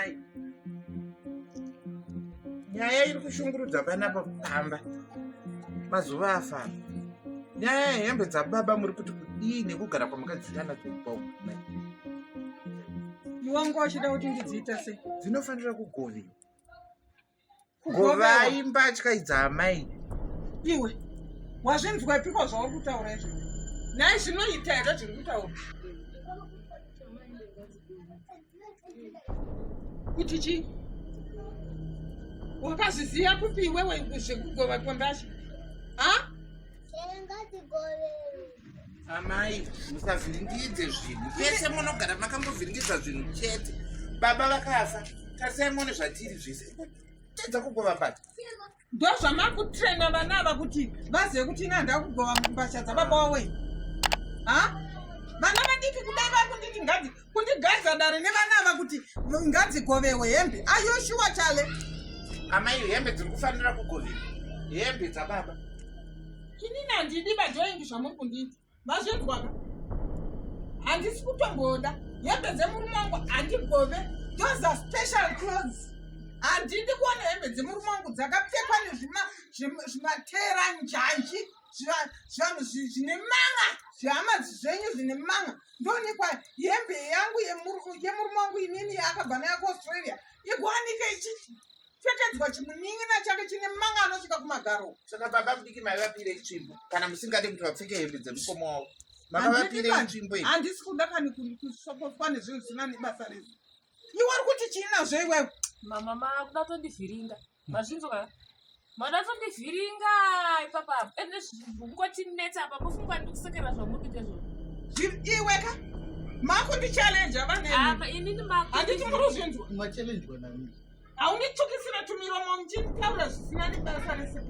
Amai. Nyaya iri kushungurudza panapa kupamba. Mazuva afamba. Nyaya yehembe dzababa muri kuti kudini kugara kwamakadziitana kupa. Iwangu wachida kuti ndidziita sei? Dzinofanira kugoviwa. Govai mbatya idza Amai. Iwe, wazvinzwa piko zvauri kutaura izvo? Nai zvinoita here zviri kutaura? Kuti chii? Wakazviziva kupi iwewe zvekugova kwembasha? Ha? Amai, musavhiringidze zvinhu. Pese munogara makambovhiringidza zvinhu chete. Baba vakafa. Tarisai muone zvatiri zvese. Tedza kugova bata. Ndo zvamakutrena vana ava kuti vazive kuti ina ndakugova mbasha dzababa wawe. Ha? Vana vadiki kudai vari kunditi kundigadza dare nevana ava kuti ngadzigovewe hembe. Ayoshuwa chale. Amai, hembe dziri kufanira kugoviwa. Hembe dzababa. Inini handidi vajoingi zvamuri kunditi. Mazvinzwaka? Handisi kutomboda. Hembe dzemurume wangu handigove. Those are special clothes. Handidi kuona hembe dzemurume wangu dzakapfekwa nezvimatera njanji. Zvanhu zvine manga. Zvihama zvenyu zvine manga. Ndoonekwa hembe yangu yemurume wangu inini yakabva nayo kuAustralia. Iguwanika ichichi. Pfekedzwa chimunin'ina chake chine manga anosvika kumagaro. Saka baba mudiki maivapire itsvimbo. Kana musingadi kuti vapfeke hembe dzemukoma wavo. Makavapire itsvimbo iyi. Handisi kuda kani kusokoswa nezvinhu zvisina nebasa rezvo. Iwe uri kuti chii nazvo iwewe? Mama makuda tondivhiringa. Mazvinzwa? Mada tondivhiringa ipapa. Ende ngotinetsa apa mufungwa ndikusekera zvamuri kuita zvona. Iweka? Makundichallenge vaneni. Inini handiti muri kuzvinzwa. Mwachallenjwa nani? Haunitsukisira tumiromo muchitaura zvisina nebasa rese.